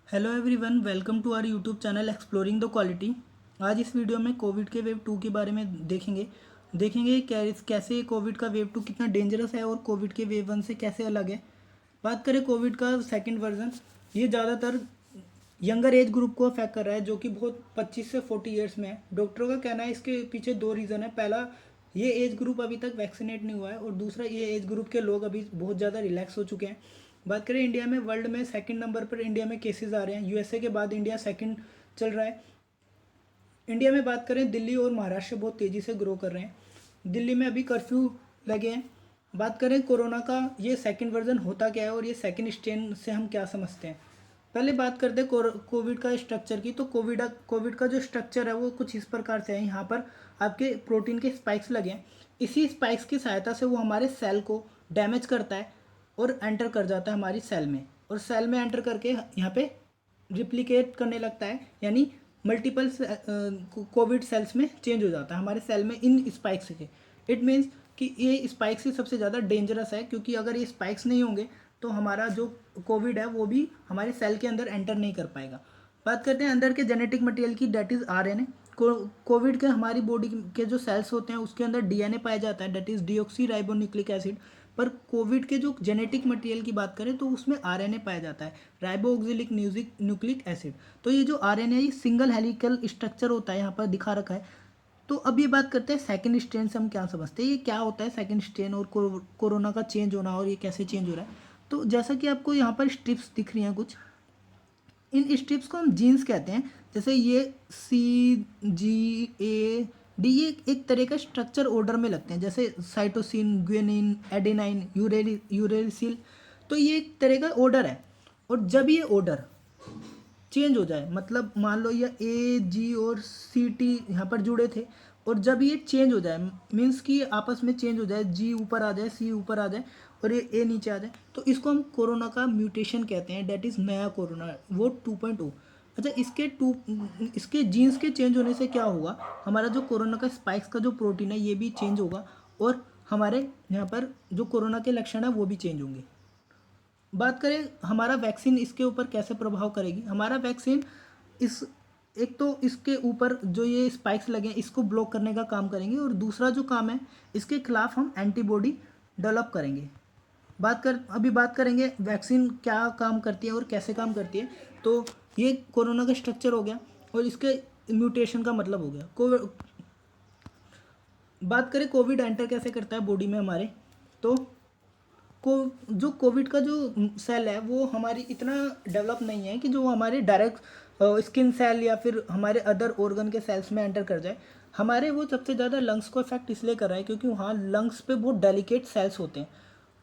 Hello everyone, welcome to our YouTube channel exploring the quality. आज इस video में Covid के वेव 2 के बारे में देखेंगे कैसे कोविड का वेव 2 कितना डेंजरस है और कोविड के वेव 1 से कैसे अलग है। बात करें कोविड का सेकंड वर्जन, ये ज़्यादातर यंगर एज ग्रुप को अफेक्ट कर रहा है, जो कि बहुत 25 से 40 ईयर्स में है। डॉक्टरों का कहना है इसके पीछे दो रीज़न है। पहला, ये एज ग्रुप अभी तक वैक्सीनेट नहीं हुआ है, और दूसरा, ये एज ग्रुप के लोग अभी बहुत ज़्यादा रिलैक्स हो चुके हैं। बात करें इंडिया में, वर्ल्ड में सेकंड नंबर पर इंडिया में केसेस आ रहे हैं। यूएसए के बाद इंडिया सेकंड चल रहा है। इंडिया में बात करें, दिल्ली और महाराष्ट्र बहुत तेज़ी से ग्रो कर रहे हैं। दिल्ली में अभी कर्फ्यू लगे हैं। बात करें कोरोना का, ये सेकंड वर्जन होता क्या है और ये सेकंड स्ट्रेन से हम क्या समझते हैं। पहले बात करते हैं कोविड का स्ट्रक्चर की। तो कोविड का जो स्ट्रक्चर है वो कुछ इस प्रकार से है। यहाँ पर आपके प्रोटीन के स्पाइक्स लगे हैं। इसी स्पाइक्स की सहायता से वो हमारे सेल को डैमेज करता है और एंटर कर जाता है हमारी सेल में, और सेल में एंटर करके यहाँ पे रिप्लिकेट करने लगता है, यानी मल्टीपल कोविड सेल्स में चेंज हो जाता है हमारे सेल में इन स्पाइक्स के। इट मीन्स कि ये स्पाइक्स ही सबसे ज़्यादा डेंजरस है, क्योंकि अगर ये स्पाइक्स नहीं होंगे तो हमारा जो कोविड है वो भी हमारे सेल के अंदर एंटर नहीं कर पाएगा। बात करते हैं अंदर के जेनेटिक मटेरियल की, डेट इज़ आरएनए। कोविड के हमारी बॉडी के जो सेल्स होते हैं उसके अंदर डीएनए पाया जाता है, that is deoxy ribonucleic acid. पर कोविड के जो जेनेटिक मटेरियल की बात करें तो उसमें आरएनए पाया जाता है, राइबोक्सिलिक न्यूक्लिक एसिड। तो ये जो आरएनए, ये सिंगल हेलिकल स्ट्रक्चर होता है, यहाँ पर दिखा रखा है। तो अब ये बात करते हैं सेकंड स्ट्रेन से हम क्या समझते हैं, ये क्या होता है सेकंड स्ट्रेन और कोरोना का चेंज होना, और ये कैसे चेंज हो रहा है। तो जैसा कि आपको यहाँ पर स्ट्रिप्स दिख रही हैं कुछ, इन स्ट्रिप्स को हम जीन्स कहते हैं। जैसे ये CGAD, ये एक तरह का स्ट्रक्चर ऑर्डर में लगते हैं, जैसे साइटोसिन, ग्वेनिन, एडेनाइन, यूरेसिल। तो ये एक तरह का ऑर्डर है। और जब ये ऑर्डर चेंज हो जाए, मतलब मान लो ये A, G और CT यहाँ पर जुड़े थे, और जब ये चेंज हो जाए, मीन्स कि आपस में चेंज हो जाए, G ऊपर आ जाए, C ऊपर आ जाए और ये A नीचे आ जाए, तो इसको हम कोरोना का म्यूटेशन कहते हैं, डेट इज़ नया कोरोना, वो 2.0। अच्छा, इसके जीन्स के चेंज होने से क्या होगा, हमारा जो कोरोना का स्पाइक्स का जो प्रोटीन है ये भी चेंज होगा, और हमारे यहाँ पर जो कोरोना के लक्षण है वो भी चेंज होंगे। बात करें हमारा वैक्सीन इसके ऊपर कैसे प्रभाव करेगी। हमारा वैक्सीन इस एक तो इसके ऊपर जो ये स्पाइक्स लगे हैं इसको ब्लॉक करने का काम करेंगे, और दूसरा जो काम है, इसके खिलाफ हम एंटीबॉडी डेवलप करेंगे। अभी बात करेंगे वैक्सीन क्या काम करती है और कैसे काम करती है। तो ये कोरोना का स्ट्रक्चर हो गया और इसके म्यूटेशन का मतलब हो गया। बात करें कोविड एंटर कैसे करता है बॉडी में हमारे, तो को जो कोविड का जो सेल है वो हमारी इतना डेवलप नहीं है कि जो हमारे डायरेक्ट स्किन सेल या फिर हमारे अदर ऑर्गन के सेल्स में एंटर कर जाए। हमारे वो सबसे ज़्यादा लंग्स को इफेक्ट इसलिए कर रहा है क्योंकि वहाँ लंग्स पे बहुत डेलिकेट सेल्स होते हैं।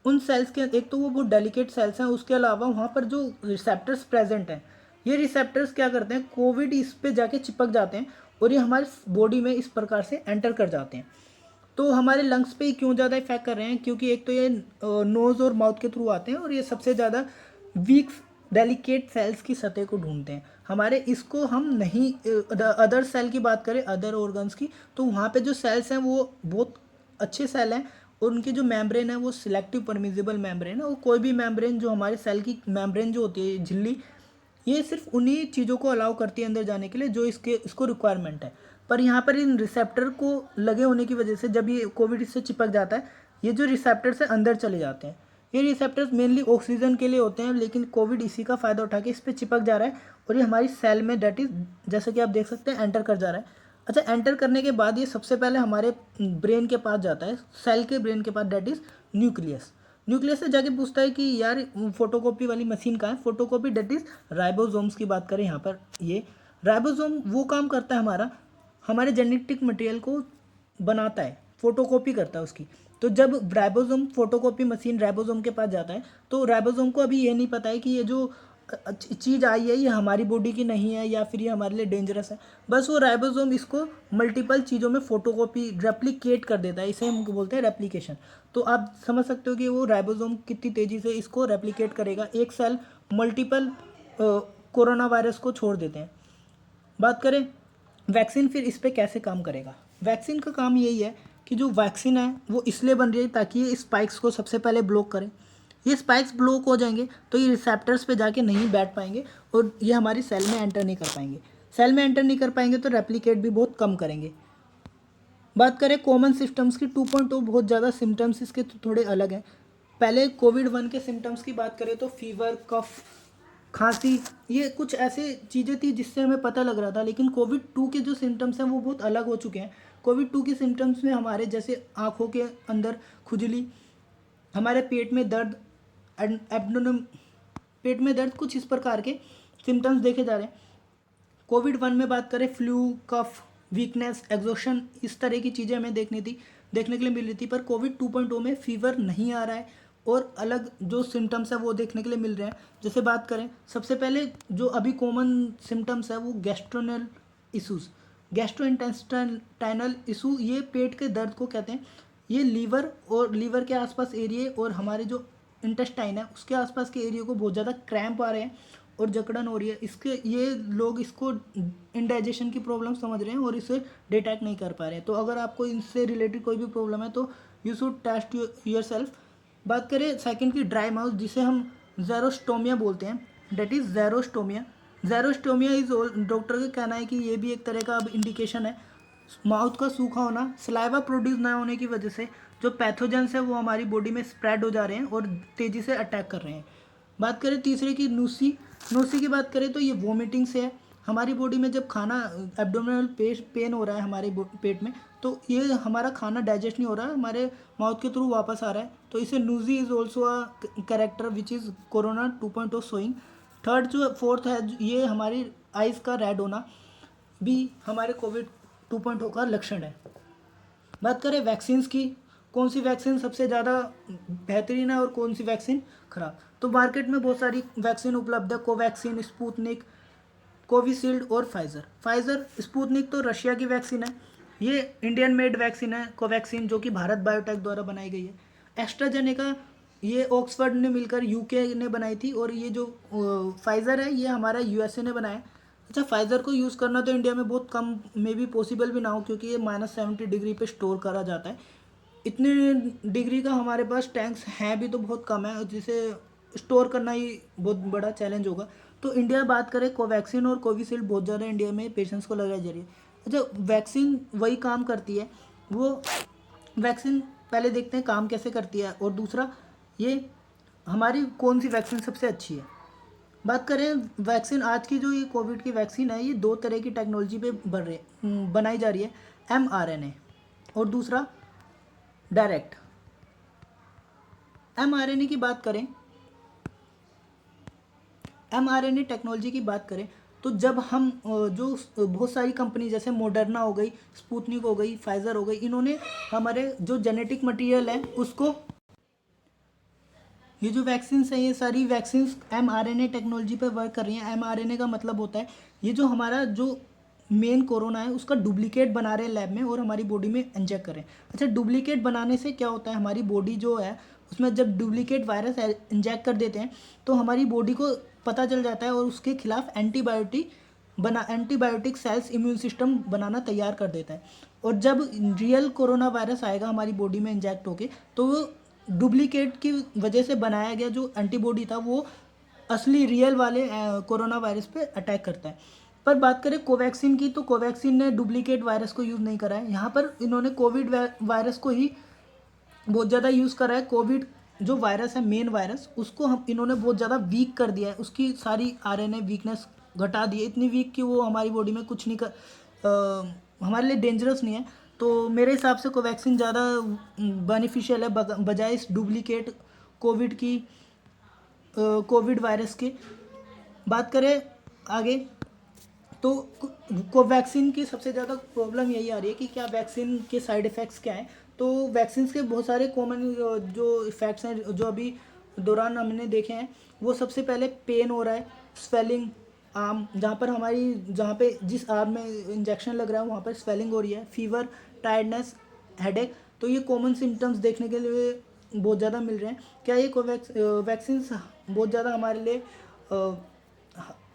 उन सेल्स के एक तो वो बहुत डेलिकेट सेल्स हैं, उसके अलावा वहाँ पर जो रिसेप्टर्स प्रेजेंट हैं, ये रिसेप्टर्स क्या करते हैं, कोविड इस पे जाके चिपक जाते हैं और ये हमारे बॉडी में इस प्रकार से एंटर कर जाते हैं। तो हमारे लंग्स पे क्यों ज़्यादा इफेक्ट कर रहे हैं, क्योंकि एक तो ये नोज़ और माउथ के थ्रू आते हैं, और ये सबसे ज़्यादा वीक डेलिकेट सेल्स की सतह को ढूंढते हैं हमारे। इसको हम नहीं, अदर सेल की बात करें, अदर ऑर्गन्स की, तो वहाँ पे जो सेल्स हैं वो बहुत अच्छे सेल हैं, और उनकी जो मेम्ब्रेन है वो सिलेक्टिव परमिजिबल मेम्ब्रेन है। और कोई भी मेम्ब्रेन जो हमारे सेल की मेम्ब्रेन जो होती है झिल्ली, ये सिर्फ उन्हीं चीज़ों को अलाउ करती है अंदर जाने के लिए जो इसको रिक्वायरमेंट है। पर यहाँ पर इन रिसेप्टर को लगे होने की वजह से जब ये कोविड इससे चिपक जाता है, ये जो रिसेप्टर्स है अंदर चले जाते हैं। ये रिसेप्टर्स मेनली ऑक्सीजन के लिए होते हैं, लेकिन कोविड इसी का फ़ायदा उठा के इस पर चिपक जा रहा है, और ये हमारी सेल में, डेट इज़, जैसा कि आप देख सकते हैं, एंटर कर जा रहा है। अच्छा, एंटर करने के बाद ये सबसे पहले हमारे ब्रेन के पास जाता है, सेल के ब्रेन के पास, डेट इज़ न्यूक्लियस। न्यूक्लियस से जाके पूछता है कि यार फोटोकॉपी वाली मशीन कहाँ है, फोटोकॉपी, डेट इज़ राइबोसोम्स की बात करें यहाँ पर। ये राइबोसोम वो काम करता है हमारा, हमारे जेनेटिक मटेरियल को बनाता है, फोटोकॉपी करता है उसकी। तो जब राइबोसोम फोटोकॉपी मशीन राइबोसोम के पास जाता है, तो राइबोसोम को अभी ये नहीं पता है कि ये जो चीज़ आई है ये हमारी बॉडी की नहीं है या फिर ये हमारे लिए डेंजरस है। बस वो राइबोसोम इसको मल्टीपल चीज़ों में फोटोकॉपी रेप्लिकेट कर देता है, इसे हम बोलते हैं रेप्लिकेशन। तो आप समझ सकते हो कि वो राइबोसोम कितनी तेज़ी से इसको रेप्लिकेट करेगा। एक सेल मल्टीपल कोरोना वायरस को छोड़ देते हैं। बात करें वैक्सीन, फिर इस पे कैसे काम करेगा। वैक्सीन का काम यही है कि जो वैक्सीन है वो इसलिए बन रही है ताकि ये स्पाइक्स को सबसे पहले ब्लॉक करें। ये स्पाइक्स ब्लॉक हो जाएंगे तो ये रिसेप्टर्स पे जाके नहीं बैठ पाएंगे, और ये हमारी सेल में एंटर नहीं कर पाएंगे। सेल में एंटर नहीं कर पाएंगे तो रेप्लिकेट भी बहुत कम करेंगे। बात करें कॉमन सिम्टम्स की 2.0, बहुत ज़्यादा सिम्टम्स इसके तो थोड़े अलग हैं। पहले कोविड 1 के सिम्टम्स की बात करें तो फीवर, कफ, खांसी, ये कुछ ऐसे चीज़ें थी जिससे हमें पता लग रहा था। लेकिन कोविड 2 के जो सिम्टम्स हैं वो बहुत अलग हो चुके हैं। कोविड 2 के सिम्टम्स में हमारे जैसे आँखों के अंदर खुजली, हमारे पेट में दर्द, एब्डोमेन, पेट में दर्द, कुछ इस प्रकार के सिम्टम्स देखे जा रहे हैं। कोविड 1 में बात करें फ्लू, कफ, वीकनेस, एग्जॉशन, इस तरह की चीज़ें हमें देखने के लिए मिल रही थी। पर कोविड 2.0 में फीवर नहीं आ रहा है और अलग जो सिम्टम्स है वो देखने के लिए मिल रहे हैं। जैसे बात करें सबसे पहले जो अभी कॉमन सिम्टम्स है वो गैस्ट्रोनल इशूज़, गैस्ट्रोइंटेस्टाइनल इशू, ये पेट के दर्द को कहते हैं। ये लीवर के आसपास एरिए और हमारे जो इंटेस्टाइन है उसके आसपास के एरिया को बहुत ज़्यादा क्रैम्प आ रहे हैं और जकड़न हो रही है। ये लोग इसको इंडाइजेशन की प्रॉब्लम समझ रहे हैं और इसे डिटेक्ट नहीं कर पा रहे हैं। तो अगर आपको इनसे रिलेटेड कोई भी प्रॉब्लम है तो you should test yourself. बात करें सेकंड की ड्राई माउथ, जिसे हम ज़ेरोस्टोमिया बोलते हैं, that is xerostomia is doctor का कहना है कि ये भी एक तरह का अब इंडिकेशन है माउथ का सूखा होना, सलाइवा प्रोड्यूस ना होने की वजह से जो पैथोजेंस है वो हमारी बॉडी में स्प्रेड हो जा रहे हैं और तेज़ी से अटैक कर रहे हैं। बात करें तीसरे की नूसी की बात करें तो ये वोमिटिंग से है। हमारी बॉडी में जब खाना एब्डोमिनल पेन हो रहा है हमारे पेट में, तो ये हमारा खाना डाइजेस्ट नहीं हो रहा है, हमारे माउथ के थ्रू वापस आ रहा है, तो इसे Nuzee is also a character which is corona 2.0 showing. Fourth है ये हमारी आइज़ का रेड होना भी हमारे कोविड 2.0 का लक्षण है। बात करें वैक्सीन्स की, कौन सी वैक्सीन सबसे ज़्यादा बेहतरीन है और कौन सी वैक्सीन खराब, तो मार्केट में बहुत सारी वैक्सीन उपलब्ध है। कोवैक्सीन, स्पुतनिक, कोविशील्ड और फाइज़र। स्पुतनिक तो रशिया की वैक्सीन है, ये इंडियन मेड वैक्सीन है। कोवैक्सीन जो कि भारत बायोटेक द्वारा बनाई गई है। एस्ट्राजेनेका ये ऑक्सफर्ड ने मिलकर यूके ने बनाई थी और ये जो फाइज़र है ये हमारा यूएसए ने बनाया। अच्छा, फाइज़र को यूज़ करना तो इंडिया में बहुत कम में भी पॉसिबल भी ना हो, क्योंकि ये -70 डिग्री पे स्टोर करा जाता है। इतने डिग्री का हमारे पास टैंक्स हैं भी तो बहुत कम है, जिसे स्टोर करना ही बहुत बड़ा चैलेंज होगा। तो इंडिया बात करें, कोवैक्सीन और कोविशील्ड बहुत ज़्यादा इंडिया में पेशेंट्स को लगाई जा रही है। अच्छा, वैक्सीन वही काम करती है, वो वैक्सीन पहले देखते हैं काम कैसे करती है, और दूसरा ये हमारी कौन सी वैक्सीन सबसे अच्छी है। बात करें वैक्सीन, आज की जो ये कोविड की वैक्सीन है ये 2 तरह की टेक्नोलॉजी पे बनाई जा रही है, mRNA और दूसरा डायरेक्ट। mRNA की बात करें, mRNA टेक्नोलॉजी की बात करें तो जब हम जो बहुत सारी कंपनी जैसे मॉडर्ना हो गई, स्पुतनिक हो गई, फाइज़र हो गई, इन्होंने हमारे जो जेनेटिक मटेरियल है उसको, ये जो वैक्सीन्स हैं ये सारी वैक्सीन्स mRNA टेक्नोलॉजी पे वर्क कर रही हैं। mRNA का मतलब होता है ये जो हमारा जो मेन कोरोना है उसका डुप्लीकेट बना रहे हैं लैब में और हमारी बॉडी में इंजेक्ट कर रहे हैं। अच्छा, डुप्लीकेट बनाने से क्या होता है, हमारी बॉडी जो है उसमें जब डुप्लीकेट वायरस इंजेक्ट कर देते हैं तो हमारी बॉडी को पता चल जाता है और उसके खिलाफ एंटीबायोटिक सेल्स इम्यून सिस्टम बनाना तैयार कर देता है। और जब रियल कोरोना वायरस आएगा हमारी बॉडी में इंजेक्ट होके, तो वो डुप्लीकेट की वजह से बनाया गया जो एंटीबॉडी था वो असली रियल वाले कोरोना वायरस पे अटैक करता है। पर बात करें कोवैक्सीन की, तो कोवैक्सीन ने डुप्लीकेट वायरस को यूज़ नहीं करा है, यहाँ पर इन्होंने कोविड वायरस को ही बहुत ज़्यादा यूज़ करा है। कोविड जो वायरस है, मेन वायरस, उसको इन्होंने बहुत ज़्यादा वीक कर दिया है, उसकी सारी आरएनए वीकनेस घटा दी है, इतनी वीक कि वो हमारी बॉडी में कुछ नहीं हमारे लिए डेंजरस नहीं है। तो मेरे हिसाब से कोवैक्सीन ज़्यादा बेनिफिशियल है बजाय इस डुप्लीकेट कोविड वायरस के। बात करें आगे, तो कोवैक्सीन की सबसे ज़्यादा प्रॉब्लम यही आ रही है कि क्या वैक्सीन के साइड इफ़ेक्ट्स क्या हैं। तो वैक्सीन्स के बहुत सारे कॉमन जो इफ़ेक्ट्स हैं जो अभी दौरान हमने देखे हैं, वो सबसे पहले पेन हो रहा है, स्वेलिंग, आर्म जहाँ पे जिस आर्म में इंजेक्शन लग रहा है वहाँ पर स्वेलिंग हो रही है, फीवर, टायर्डनेस, हेडेक। तो ये कॉमन सिम्टम्स देखने के लिए बहुत ज़्यादा मिल रहे हैं। क्या ये वैक्सीन्स बहुत ज़्यादा हमारे लिए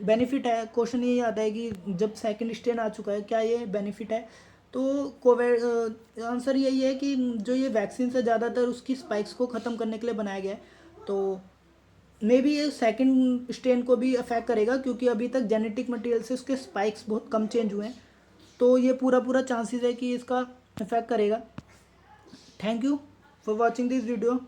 बेनिफिट है? क्वेश्चन यही आता है कि जब सेकंड स्ट्रेन आ चुका है क्या ये बेनिफिट है? तो कोविड आंसर यही है कि जो ये वैक्सीन है ज़्यादातर उसकी स्पाइक्स को ख़त्म करने के लिए बनाया गया है। तो मे बी ये सेकंड स्ट्रेन को भी अफेक्ट करेगा, क्योंकि अभी तक जेनेटिक मटेरियल से उसके स्पाइक्स बहुत कम चेंज हुए हैं, तो ये पूरा पूरा चांसेस है कि इसका इफेक्ट करेगा। Thank you for watching this video.